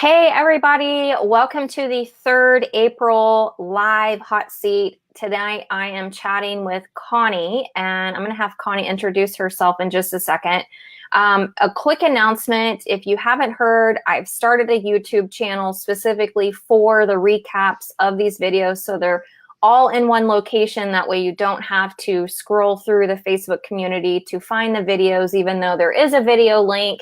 Hey everybody, welcome to the 3rd April live hot seat. Tonight I am chatting with Connie, and I'm going to have Connie introduce herself in just a second. A quick announcement, if you haven't heard, I've started a YouTube channel specifically for the recaps of these videos, so they're all in one location. That way you don't have to scroll through the Facebook community to find the videos, even though there is a video link.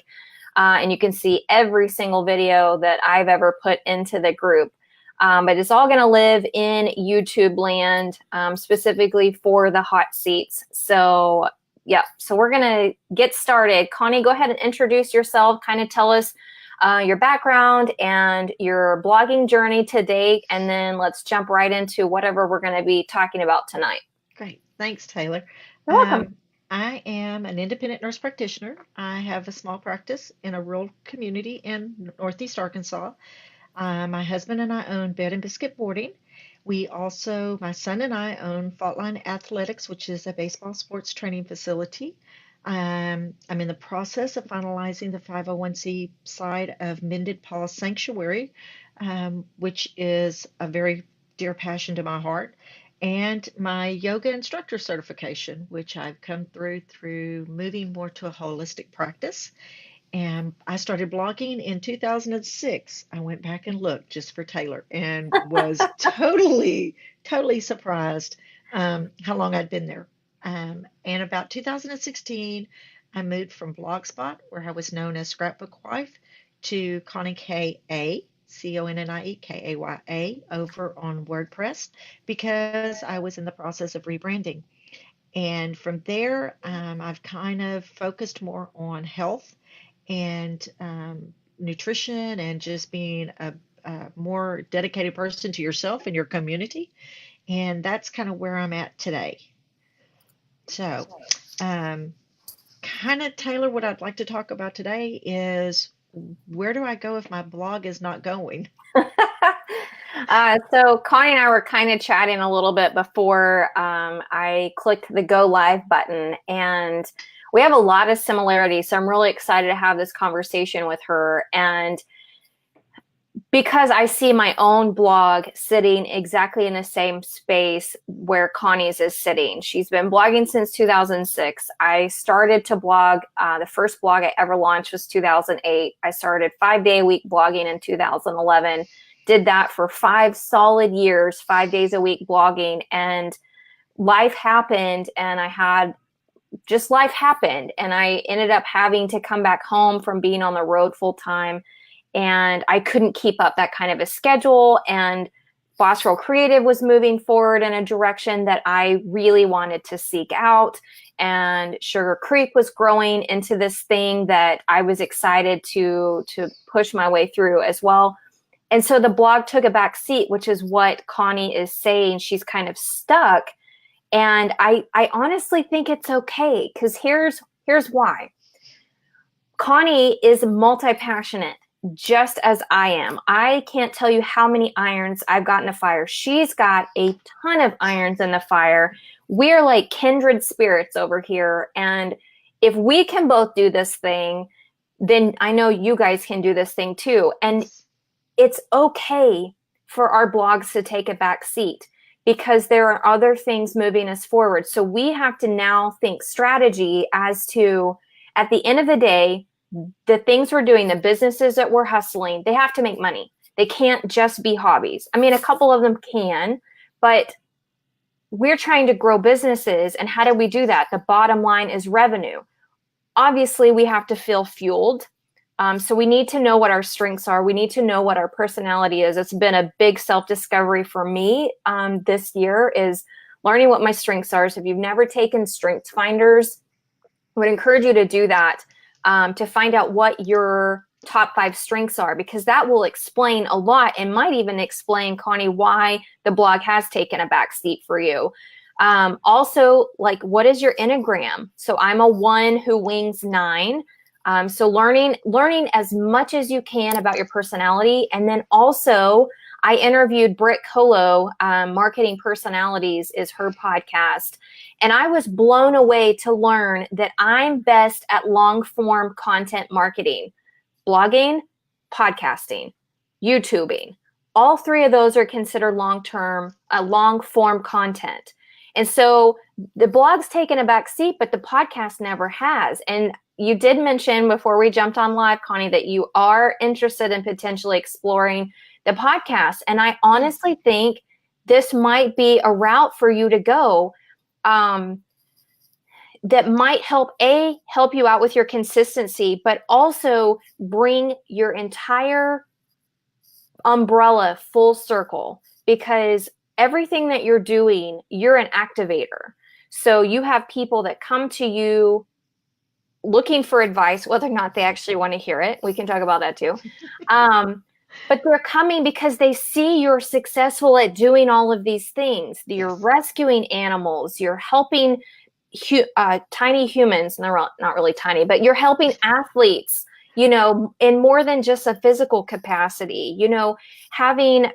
And you can see every single video that I've ever put into the group. But it's all going to live in YouTube land, specifically for the hot seats. So yeah, so we're going to get started. Connie, go ahead and introduce yourself, kind of tell us your background and your blogging journey to date, and then let's jump right into whatever we're going to be talking about tonight. Great. Thanks, Taylor. You're welcome. I am an independent nurse practitioner. I have a small practice in a rural community in Northeast Arkansas. My husband and I own Bed and Biscuit Boarding. My son and I own Fault Line Athletics, which is a baseball sports training facility. I'm in the process of finalizing the 501c side of Mended Paw Sanctuary, which is a very dear passion to my heart, and my yoga instructor certification, which I've come through moving more to a holistic practice. And I started blogging in 2006. I went back and looked just for Taylor and was totally surprised how long I'd been there. And about 2016, I moved from Blogspot, where I was known as Scrapbook Wife, to Connie K.A., ConnieKaya over on WordPress, because I was in the process of rebranding. And from there, I've kind of focused more on health and nutrition, and just being a more dedicated person to yourself and your community. And that's kind of where I'm at today. So, kind of, Taylor, what I'd like to talk about today is, where do I go if my blog is not going? So Connie and I were kind of chatting a little bit before I clicked the go live button, and we have a lot of similarities. So I'm really excited to have this conversation with her. And because I see my own blog sitting exactly in the same space where Connie's is sitting. She's been blogging since 2006. I started to blog, the first blog I ever launched was 2008. I started 5-day-a-week blogging in 2011. Did that for 5 solid years, 5 days a week blogging. And life happened, and life happened. And I ended up having to come back home from being on the road full time. And I couldn't keep up that kind of a schedule, and Boss Roll Creative was moving forward in a direction that I really wanted to seek out, and Sugar Creek was growing into this thing that I was excited to push my way through as well. And so the blog took a back seat, which is what Connie is saying. She's kind of stuck, and I honestly think it's okay, because here's why. Connie is multi-passionate, just as I am. I can't tell you how many irons I've got in the fire. She's got a ton of irons in the fire. We're like kindred spirits over here. And if we can both do this thing, then I know you guys can do this thing too. And it's okay for our blogs to take a back seat, because there are other things moving us forward. So we have to now think strategy as to, at the end of the day, the things we're doing, the businesses that we're hustling, they have to make money. They can't just be hobbies. I mean, a couple of them can, but we're trying to grow businesses. And how do we do that? The bottom line is revenue. Obviously, we have to feel fueled. So we need to know what our strengths are. We need to know what our personality is. It's been a big self-discovery for me this year, is learning what my strengths are. So if you've never taken Strengths Finders, I would encourage you to do that. To find out what your top 5 strengths are, because that will explain a lot, and might even explain, Connie, why the blog has taken a back seat for you. Also, like, what is your Enneagram? So I'm a 1 who wings 9. So learning as much as you can about your personality. And then also, I interviewed Britt Colo, Marketing Personalities is her podcast. And I was blown away to learn that I'm best at long form content marketing, blogging, podcasting. YouTubing. All three of those are considered long-term, long form content. And so the blog's taken a back seat, but the podcast never has. And you did mention before we jumped on live, Connie, that you are interested in potentially exploring the podcast. And I honestly think this might be a route for you to go, that might help you out with your consistency, but also bring your entire umbrella full circle, because everything that you're doing, you're an activator. So you have people that come to you looking for advice, whether or not they actually want to hear it. We can talk about that too. But they're coming because they see you're successful at doing all of these things. You're rescuing animals, you're helping tiny humans, and they're not really tiny, but you're helping athletes, in more than just a physical capacity. Having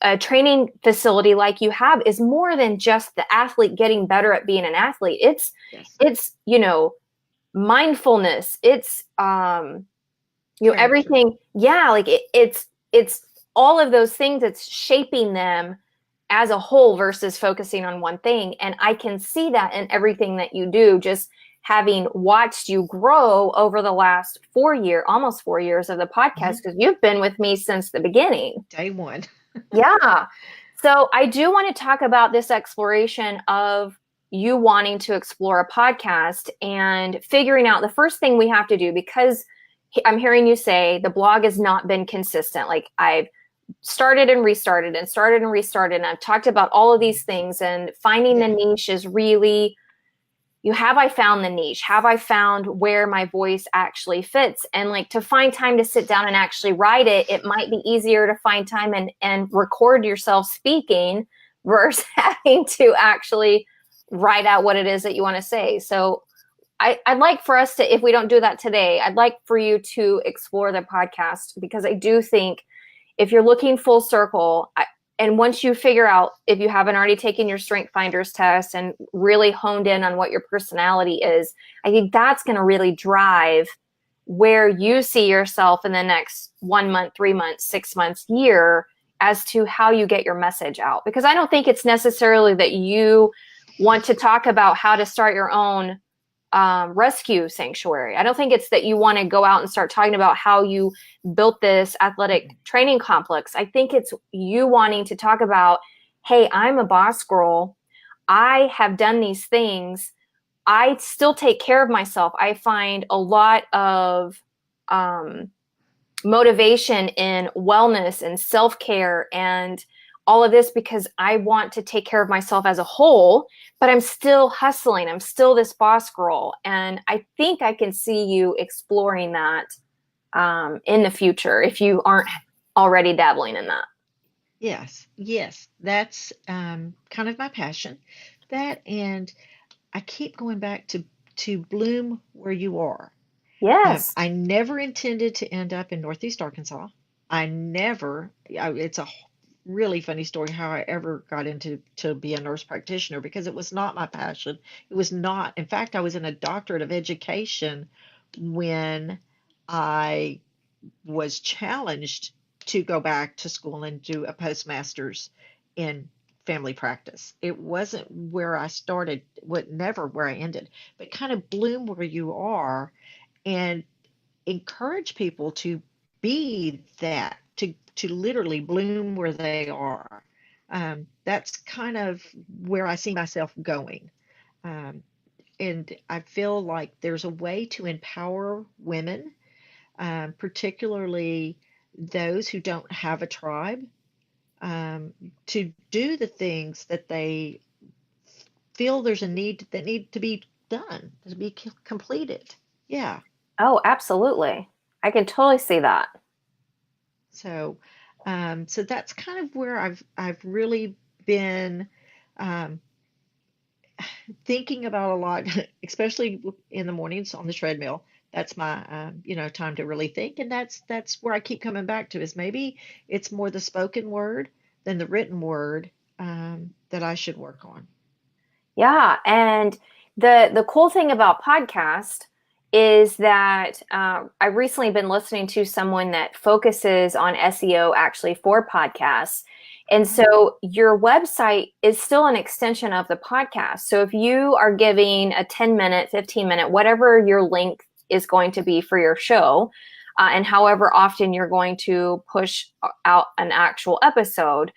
a training facility like you have is more than just the athlete getting better at being an athlete. It's mindfulness. It's everything. Yeah, like it's all of those things. It's shaping them as a whole versus focusing on one thing. And I can see that in everything that you do, just having watched you grow over the last almost 4 years of the podcast, because you've been with me since the beginning. Day one. Yeah. So I do want to talk about this exploration of you wanting to explore a podcast and figuring out the first thing we have to do, because I'm hearing you say the blog has not been consistent. Like I've started and restarted and started and restarted. And I've talked about all of these things, and finding the niche is really, have I found the niche? Have I found where my voice actually fits? And like, to find time to sit down and actually write it, it might be easier to find time and record yourself speaking versus having to actually write out what it is that you want to say. So I'd like for us to, if we don't do that today, I'd like for you to explore the podcast, because I do think if you're looking full circle, and once you figure out, if you haven't already taken your Strength Finders test and really honed in on what your personality is, I think that's going to really drive where you see yourself in the next 1 month, 3 months, 6 months, year, as to how you get your message out. Because I don't think it's necessarily that you want to talk about how to start your own rescue sanctuary. I don't think it's that you want to go out and start talking about how you built this athletic training complex. I think it's you wanting to talk about, hey, I'm a boss girl. I have done these things. I still take care of myself. I find a lot of motivation in wellness and self-care and all of this, because I want to take care of myself as a whole, but I'm still hustling. I'm still this boss girl. And I think I can see you exploring that in the future, if you aren't already dabbling in that. Yes. That's kind of my passion. That, and I keep going back to bloom where you are. Yes. I never intended to end up in Northeast Arkansas. It's a really funny story how I ever got to be a nurse practitioner, because it was not my passion. It was not. In fact, I was in a doctorate of education when I was challenged to go back to school and do a postmaster's in family practice. It wasn't where I started, never where I ended, but kind of bloom where you are and encourage people to be that, to literally bloom where they are. That's kind of where I see myself going. And I feel like there's a way to empower women, particularly those who don't have a tribe, to do the things that they feel there's a need that need to be done, to be completed. Yeah. Oh, absolutely. I can totally see that. So, so that's kind of where I've really been thinking about a lot, especially in the mornings on the treadmill. That's my time to really think, and that's where I keep coming back to, is maybe it's more the spoken word than the written word that I should work on. Yeah, and the cool thing about podcast is that I've recently been listening to someone that focuses on SEO actually for podcasts. And Mhm. so your website is still an extension of the podcast. So if you are giving a 10-minute, 15-minute, whatever your length is going to be for your show, and however often you're going to push out an actual episode,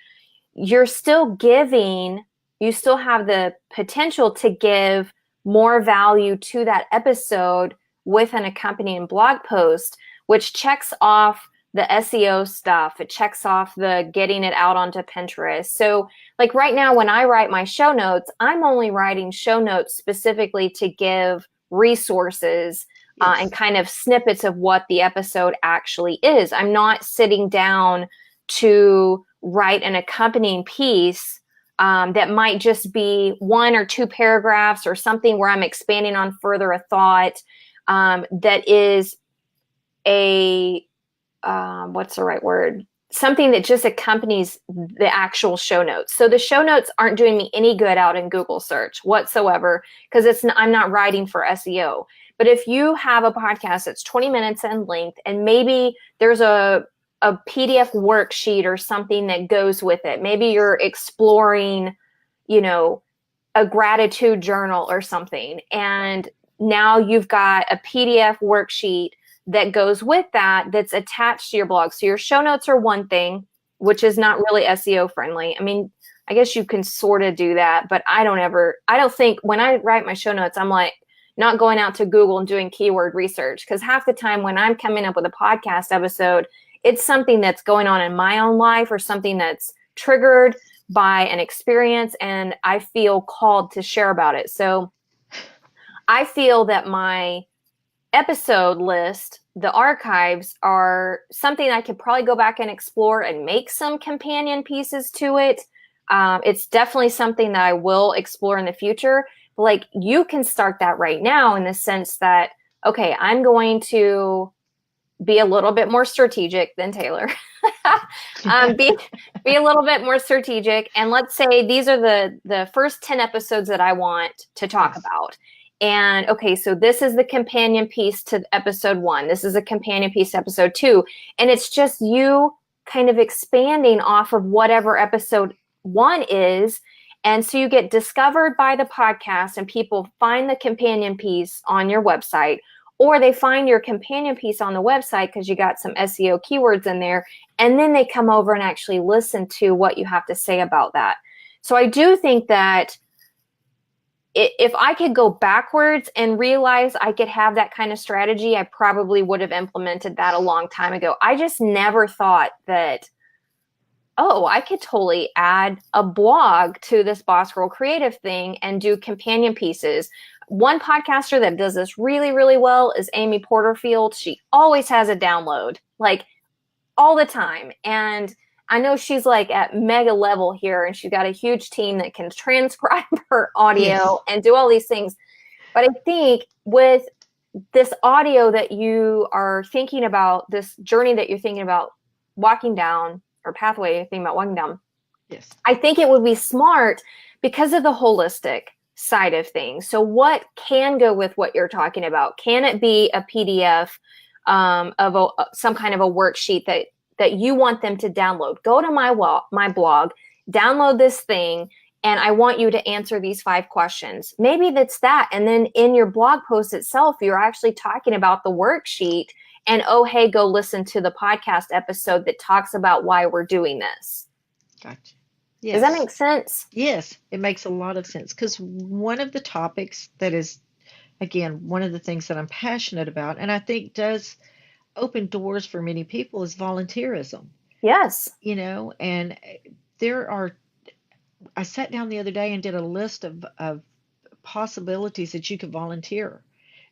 you're still giving, you still have the potential to give more value to that episode with an accompanying blog post, which checks off the SEO stuff. It checks off the getting it out onto Pinterest. So, like right now, when I write my show notes, I'm only writing show notes specifically to give resources and Yes. kind of snippets of what the episode actually is. I'm not sitting down to write an accompanying piece that might just be one or two paragraphs or something where I'm expanding on further a thought that is a what's the right word? Something that just accompanies the actual show notes. So the show notes aren't doing me any good out in Google search whatsoever because I'm not writing for SEO. But if you have a podcast that's 20 minutes in length and maybe there's a PDF worksheet or something that goes with it, maybe you're exploring, you know, a gratitude journal or something, and now you've got a PDF worksheet that goes with that that's attached to your blog. So your show notes are one thing, which is not really SEO friendly. I mean, I guess you can sort of do that, but I don't think when I write my show notes, I'm like not going out to Google and doing keyword research because half the time when I'm coming up with a podcast episode, it's something that's going on in my own life or something that's triggered by an experience and I feel called to share about it. So I feel that my episode list, the archives, are something I could probably go back and explore and make some companion pieces to it. It's definitely something that I will explore in the future. But like you can start that right now in the sense that, okay, I'm going to be a little bit more strategic than Taylor. Be a little bit more strategic, and let's say these are the first 10 episodes that I want to talk Yes. about. And okay, so this is the companion piece to episode 1. This is a companion piece to episode 2, and it's just you kind of expanding off of whatever episode 1 is. And so you get discovered by the podcast and people find the companion piece on your website, or they find your companion piece on the website because you got some SEO keywords in there, and then they come over and actually listen to what you have to say about that. So I do think that if I could go backwards and realize I could have that kind of strategy, I probably would have implemented that a long time ago. I just never thought that, oh, I could totally add a blog to this Boss Girl Creative thing and do companion pieces. One podcaster that does this really, really well is Amy Porterfield. She always has a download, like all the time. And I know she's like at mega level here and she's got a huge team that can transcribe her Yes. audio and do all these things. But I think with this audio that you are thinking about, this journey that you're thinking about walking down, or pathway you're thinking about walking down, Yes. I think it would be smart because of the holistic side of things. So what can go with what you're talking about? Can it be a PDF of some kind of a worksheet that you want them to download? Go to my blog, download this thing, and I want you to answer these 5 questions. Maybe that's that. And then in your blog post itself, you're actually talking about the worksheet and, oh, hey, go listen to the podcast episode that talks about why we're doing this. Gotcha. Does that Yes. make sense? Yes, it makes a lot of sense because one of the topics that is, again, one of the things that I'm passionate about and I think does open doors for many people is volunteerism, Yes. and there are, I sat down the other day and did a list of possibilities that you could volunteer.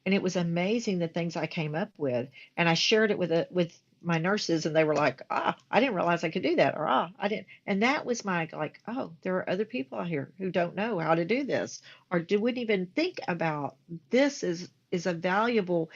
And it was amazing the things I came up with. And I shared it with my nurses and they were like, I didn't realize I could do that. Or, I didn't. And that was my like, oh, there are other people out here who don't know how to do this or wouldn't even think about this is a valuable,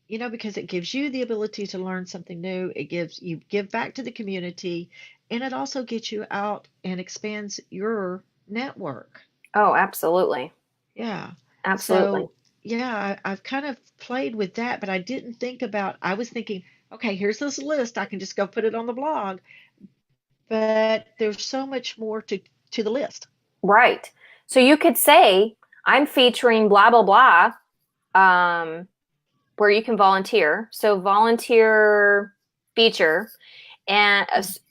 because it gives you the ability to learn something new. It gives you give back to the community and it also gets you out and expands your network. Oh, absolutely. Yeah. So Absolutely. yeah, I've kind of played with that, but I didn't think about, I was thinking, okay, here's this list. I can just go put it on the blog. But there's so much more to the list. Right. So you could say, I'm featuring blah, blah, blah, where you can volunteer. So volunteer feature and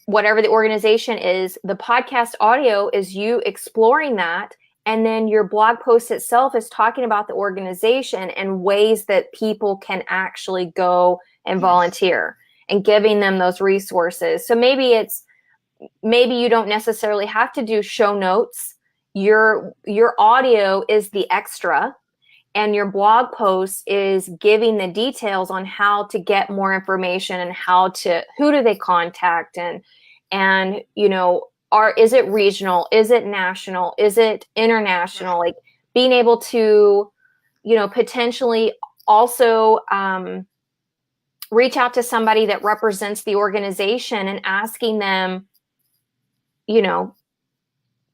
whatever the organization is, the podcast audio is you exploring that. And then your blog post itself is talking about the organization and ways that people can actually go and Yes. volunteer and giving them those resources. So maybe you don't necessarily have to do show notes. Your audio is the extra, and your blog post is giving the details on how to get more information and who do they contact, and is it regional, is it national, is it international, Right. like being able to potentially also reach out to somebody that represents the organization and asking them you know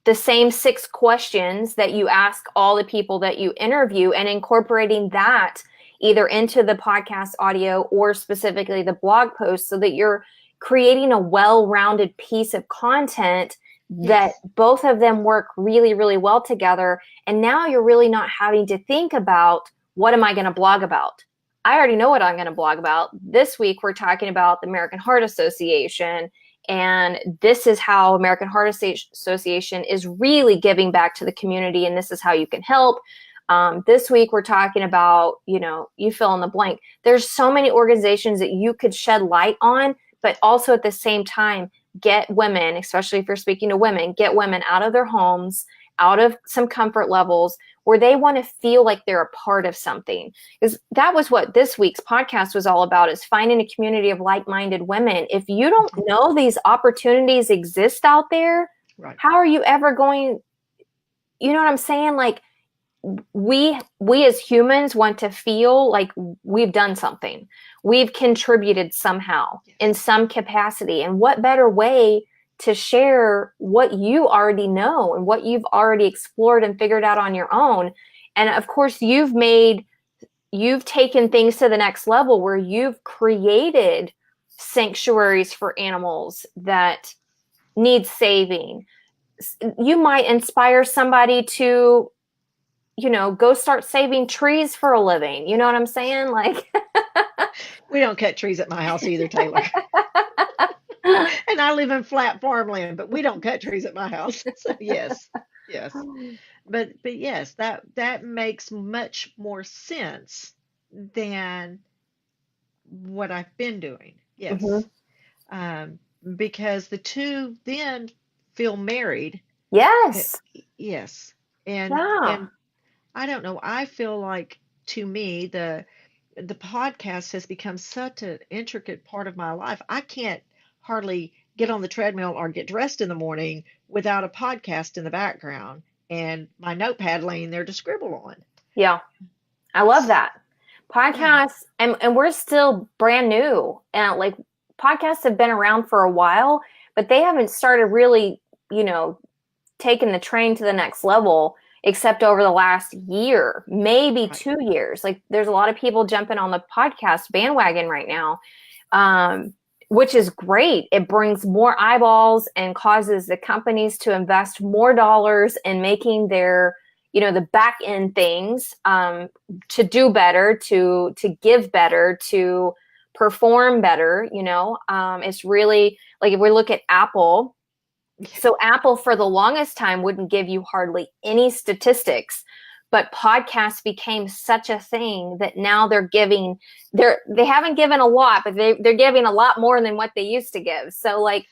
the same 6 questions that you ask all the people that you interview, and incorporating that either into the podcast audio or specifically the blog post, so that you're creating a well-rounded piece of content that Yes. both of them work really, really well together. And now you're really not having to think about, what am I going to blog about? I already know what I'm going to blog about. This week, we're talking about the American Heart Association, and this is how American Heart Association is really giving back to the community, and this is how you can help. This week, we're talking about, you fill in the blank. There's so many organizations that you could shed light on, but also at the same time, get women, especially if you're speaking to women, get women out of their homes, out of some comfort levels where they want to feel like they're a part of something. Because that was what this week's podcast was all about, is finding a community of like-minded women. If you don't know these opportunities exist out there, Right. how are you ever going, you know what I'm saying? Like, we as humans want to feel like we've done something. We've contributed somehow in Yes. some capacity. And what better way to share what you already know and what you've already explored and figured out on your own. And of course, you've taken things to the next level where you've created sanctuaries for animals that need saving. You might inspire somebody to go start saving trees for a living. You know what I'm saying? Like, We don't cut trees at my house either, Taylor. And I live in flat farmland, but we don't cut trees at my house. So yes, yes. But yes, that makes much more sense than what I've been doing. mhm. Yes. Um, because the two then feel married. Uh, Yes. Yes. And Yeah. I don't know, I feel like, to me, the podcast has become such an intricate part of my life. I can't hardly get on the treadmill or get dressed in the morning without a podcast in the background and my notepad laying there to scribble on. Yeah. I love that. Yeah, Podcasts, and we're still brand new. And like, podcasts have been around for a while, but they haven't started really, taking the train to the next level except over the last year, maybe right. 2 years. Like, there's a lot of people jumping on the podcast bandwagon right now, which is great. It brings more eyeballs and causes the companies to invest more dollars in making their, the back end things, to do better, to give better, to perform better. It's really like, if we look at Apple. So Apple for the longest time wouldn't give you hardly any statistics, but podcasts became such a thing that now they haven't given a lot, but they're giving a lot more than what they used to give. So like,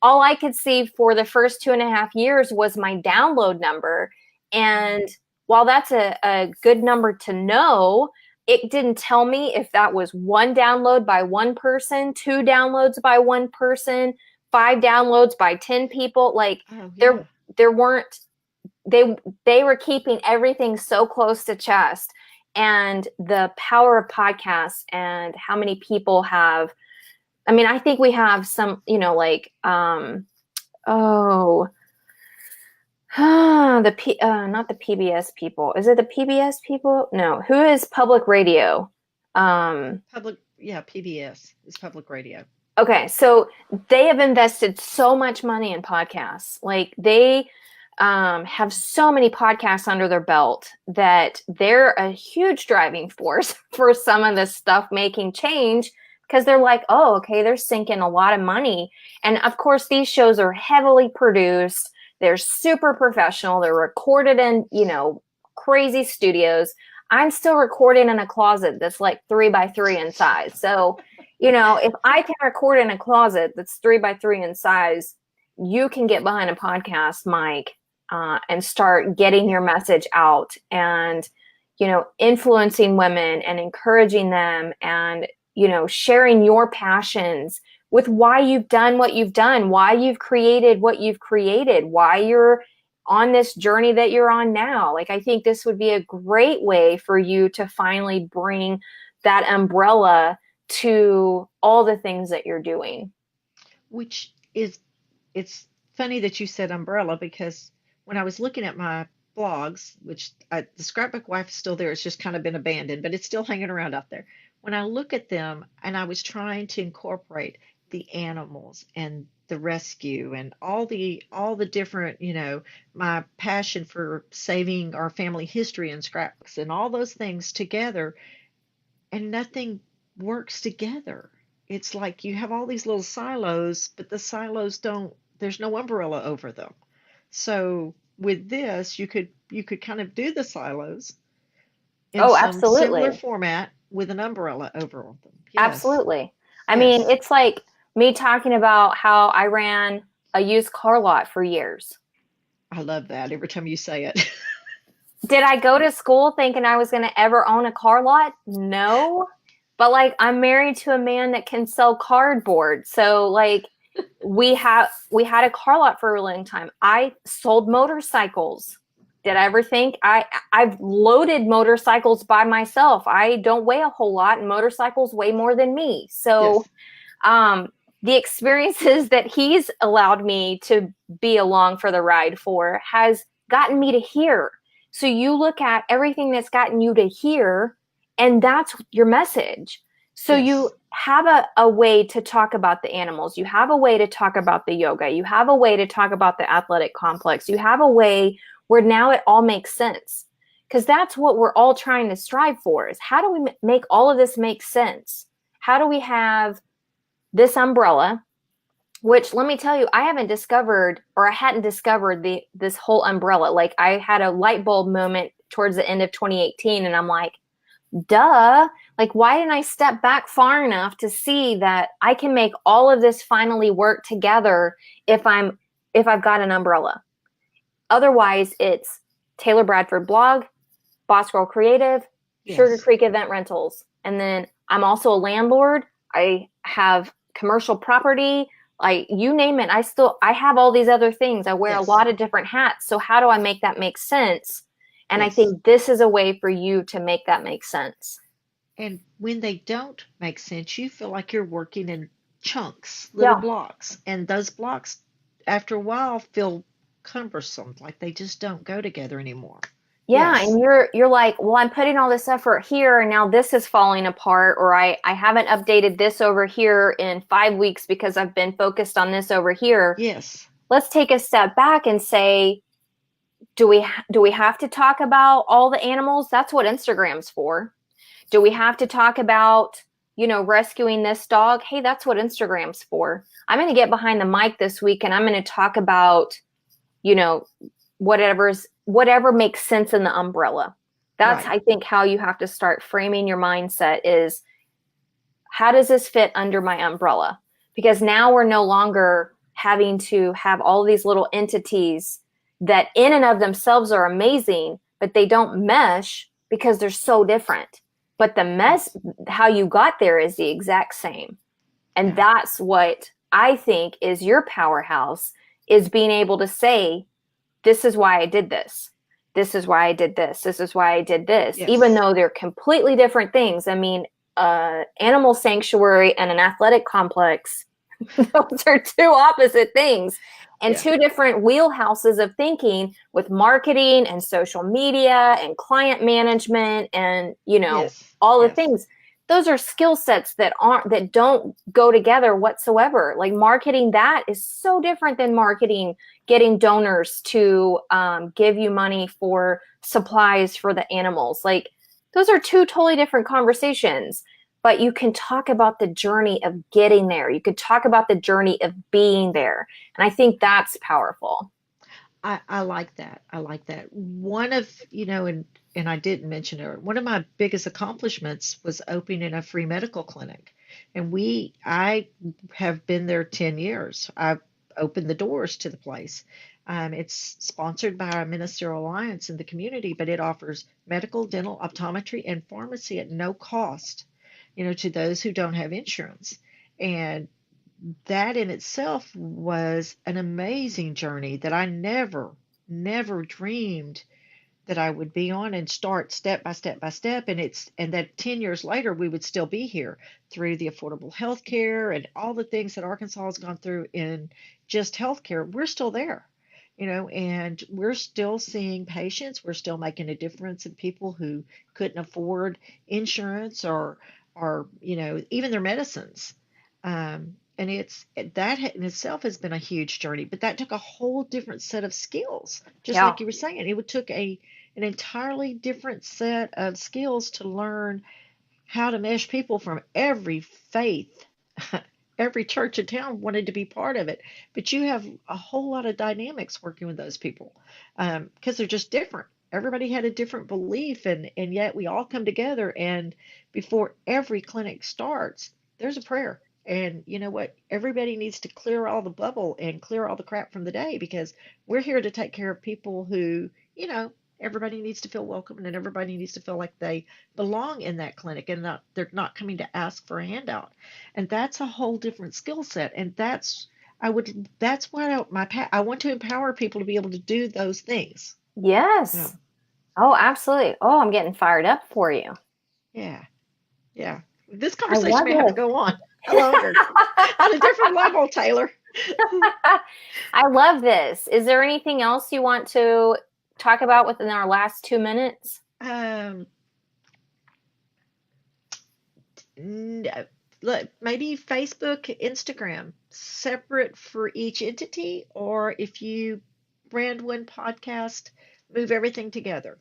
all I could see for the first 2.5 years was my download number. And while that's a good number to know, it didn't tell me if that was 1 download by 1 person, 2 downloads by 1 person, 5 downloads by 10 people. Like, Oh, there yeah. there weren't they were keeping everything so close to chest. And the power of podcasts and how many people have, I mean, I think we have some, like, oh, Not the PBS people. Is it the PBS people? No. Who is public radio? Um, Yeah, PBS is public radio. okay, so they have invested so much money in podcasts. Like they have so many podcasts under their belt that they're a huge driving force for some of this stuff making change because they're like, oh, okay, they're sinking a lot of money. And of course, these shows are heavily produced. They're super professional. They're recorded in, crazy studios. I'm still recording in a closet that's like 3x3 in size. So, if I can record in a closet that's 3x3 in size, you can get behind a podcast mic and start getting your message out and, influencing women and encouraging them and, sharing your passions with why you've done what you've done, why you've created what you've created, why you're on this journey that you're on now. Like, I think this would be a great way for you to finally bring that umbrella to all the things that you're doing. Which is, it's funny that you said umbrella because when I was looking at my blogs, the Scrapbook Wife is still there, it's just kind of been abandoned, but it's still hanging around out there. When I look at them and I was trying to incorporate the animals and the rescue and all the different, my passion for saving our family history and scrapbooks and all those things together, and nothing works together. It's like you have all these little silos, but the silos don't, there's no umbrella over them. So with this, you could kind of do the silos in Oh, some similar absolutely. format with an umbrella over them. Yes. Absolutely. I mean, Yes. it's like me talking about how I ran a used car lot for years. I love that every time you say it. Did I go to school thinking I was going to ever own a car lot? No. But like, I'm married to a man that can sell cardboard. So like, we had a car lot for a really long time. I sold motorcycles. Did I ever think I've loaded motorcycles by myself? I don't weigh a whole lot, and motorcycles weigh more than me. So, Yes. the experiences that he's allowed me to be along for the ride for has gotten me to here. So you look at everything that's gotten you to here, and that's your message. So you Yes. have a way to talk about the animals. You have a way to talk about the yoga. You have a way to talk about the athletic complex. You have a way where now it all makes sense. Because that's what we're all trying to strive for, is how do we make all of this make sense? How do we have this umbrella, which let me tell you, I hadn't discovered this whole umbrella. Like, I had a light bulb moment towards the end of 2018, and I'm like, duh, like, why didn't I step back far enough to see that I can make all of this finally work together if I've got an umbrella? Otherwise, it's Taylor Bradford blog, Boss Girl Creative, Sugar Yes. Creek Event Rentals. And then I'm also a landlord. I have commercial property. Like, you name it. I have all these other things. I wear a Yes. lot of different hats. So how do I make that make sense? And I Yes. think this is a way for you to make that make sense. And when they don't make sense, you feel like you're working in chunks, little Yeah. blocks. And those blocks, after a while, feel cumbersome, like they just don't go together anymore. Yeah, Yes. and you're like, well, I'm putting all this effort here, and now this is falling apart, or I haven't updated this over here in 5 weeks because I've been focused on this over here. Yes. Let's take a step back and say, do we have to talk about all the animals? That's what Instagram's for. Do we have to talk about, rescuing this dog? Hey, that's what Instagram's for. I'm going to get behind the mic this week, and I'm going to talk about, you know, whatever makes sense in the umbrella. That's, Right. I think, how you have to start framing your mindset is, how does this fit under my umbrella? Because now we're no longer having to have all these little entities that in and of themselves are amazing, but they don't mesh because they're so different. But how you got there is the exact same. And Yeah. that's what I think is your powerhouse, is being able to say, this is why I did this. This is why I did this. This is why I did this. Yes. Even though they're completely different things. I mean, animal sanctuary and an athletic complex Those are two opposite things and Yeah. two different wheelhouses of thinking with marketing and social media and client management and, Yes. all the Yes. things. Those are skill sets that don't go together whatsoever. Like marketing, that is so different than marketing, getting donors to give you money for supplies for the animals. Like those are two totally different conversations, but you can talk about the journey of getting there. You could talk about the journey of being there. And I think that's powerful. I like that. I like that. One of, and I didn't mention it, one of my biggest accomplishments was opening a free medical clinic. And I have been there 10 years. I've opened the doors to the place. It's sponsored by our Ministerial Alliance in the community, but it offers medical, dental, optometry, and pharmacy at no cost, to those who don't have insurance. And that in itself was an amazing journey that I never dreamed that I would be on and start step by step by step. And that 10 years later, we would still be here through the affordable health care and all the things that Arkansas has gone through in just healthcare. We're still there, and we're still seeing patients. We're still making a difference in people who couldn't afford insurance or even their medicines. And that in itself has been a huge journey, but that took a whole different set of skills, just Yeah. like you were saying. It took an entirely different set of skills to learn how to mesh people from every faith. Every church in town wanted to be part of it, but you have a whole lot of dynamics working with those people because they're just different. Everybody had a different belief, and yet we all come together. And before every clinic starts, there's a prayer. And you know what? Everybody needs to clear all the bubble and clear all the crap from the day because we're here to take care of people who, everybody needs to feel welcome and everybody needs to feel like they belong in that clinic and they're not coming to ask for a handout. And that's a whole different skill set. And that's what I want to empower people to be able to do those things. Yeah. Yes. Oh, absolutely. Oh, I'm getting fired up for you. Yeah. Yeah. This I conversation love may have to this. go on longer on a different level, Taylor. I love this. Is there anything else you want to talk about within our last 2 minutes? Um, Look, maybe Facebook, Instagram, separate for each entity, or if you brand one podcast, move everything together.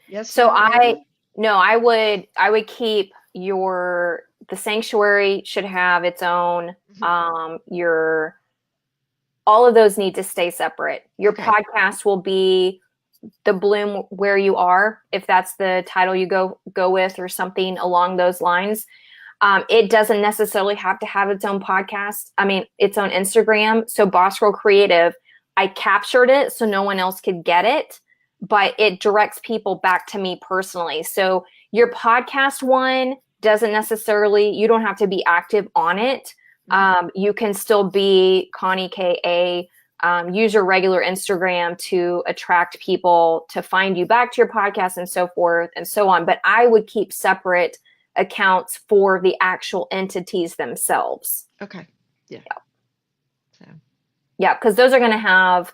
Yes, So no, maybe? no, I would keep the sanctuary should have its own, Mhm. your all of those need to stay separate. Your Okay. podcast will be the bloom where you are, if that's the title you go with or something along those lines. It doesn't necessarily have to have its own podcast. I mean, its own Instagram. So Boss Girl Creative, I captured it so no one else could get it, but it directs people back to me personally. So your podcast one doesn't necessarily, you don't have to be active on it. Mhm. You can still be Connie KA. Use your regular Instagram to attract people to find you back to your podcast and so forth and so on. But I would keep separate accounts for the actual entities themselves. Okay. Yeah. Yeah. So Yeah, because those are going to have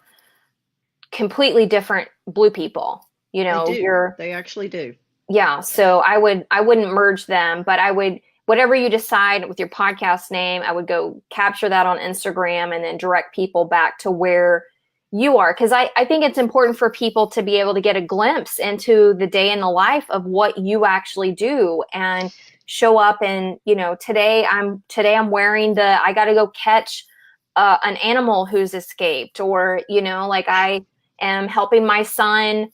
completely different blue people. they do. You're They actually do. yeah, so I wouldn't merge them, but I would whatever you decide with your podcast name, I would go capture that on Instagram and then direct people back to where you are. Because I think it's important for people to be able to get a glimpse into the day in the life of what you actually do and show up and, today I'm wearing I gotta go catch an animal who's escaped, or, like I am helping my son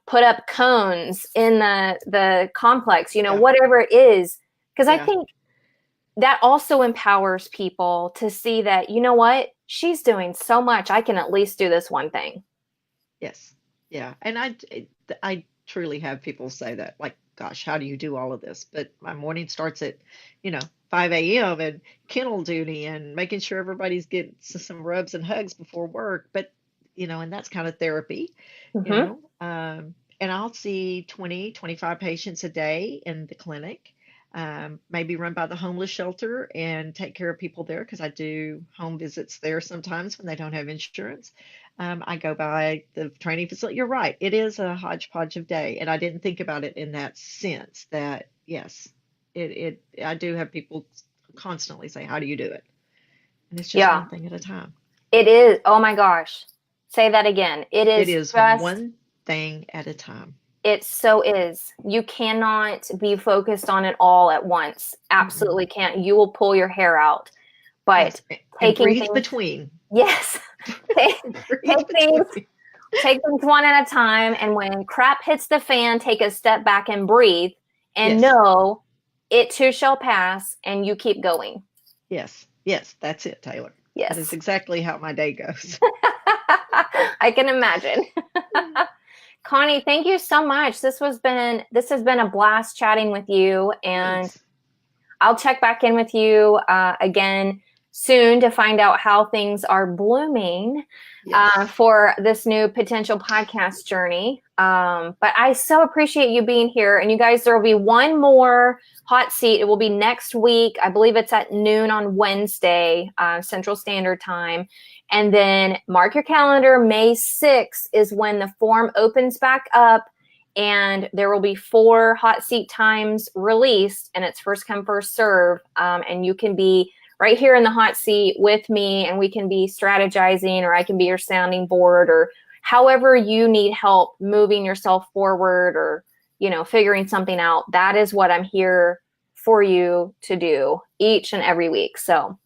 put up cones in the complex, Yeah. whatever it is. Because I Yeah. think that also empowers people to see that, you know what, she's doing so much. I can at least do this one thing. Yes. Yeah. And I truly have people say that, like, gosh, how do you do all of this? But my morning starts at, you know, 5 a.m. and kennel duty and making sure everybody's getting some rubs and hugs before work. But, and that's kind of therapy, you Mm-hmm. know. And I'll see 20, 25 patients a day in the clinic. maybe run by the homeless shelter and take care of people there because I do home visits there sometimes when they don't have insurance. I go by the training facility. You're right. It is a hodgepodge of day. And I didn't think about it in that sense that, yes, I do have people constantly say, how do you do it? And it's just Yeah, one thing at a time. it is. Oh my gosh. Say that again. It It is is just, one thing at a time. it so is. You cannot be focused on it all at once. Mm-mm. Absolutely can't. You will pull your hair out. Yes. But And taking breathe things, between. yes, take, Breathe take things, between. take things one at a time. And when crap hits the fan, take a step back and breathe and Yes. know it too shall pass and you keep going. Yes. Yes. That's it, Taylor. That is Yes. exactly how my day goes. I can imagine. Connie, thank you so much. This has been a blast chatting with you, and Thanks. I'll check back in with you again soon to find out how things are blooming Yes. for this new potential podcast journey. But I so appreciate you being here. And you guys, there will be one more hot seat. It will be next week. I believe it's at noon on Wednesday, Central Standard Time. And then mark your calendar. May 6th is when the form opens back up. And there will be 4 hot seat times released, and it's first come, first serve. And you can be right here in the hot seat with me, and we can be strategizing, or I can be your sounding board, or however you need help moving yourself forward, or, you know, figuring something out. That is what I'm here for you to do each and every week. So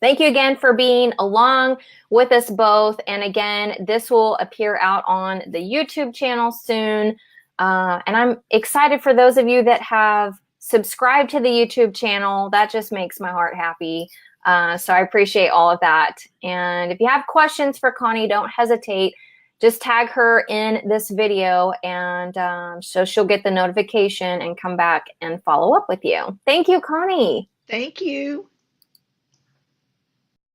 thank you again for being along with us both. And again, this will appear out on the YouTube channel soon. And I'm excited for those of you that have subscribed to the YouTube channel. That just makes my heart happy. So I appreciate all of that. And if you have questions for Connie, don't hesitate. Just tag her in this video, and so she'll get the notification and come back and follow up with you. Thank you, Connie. Thank you.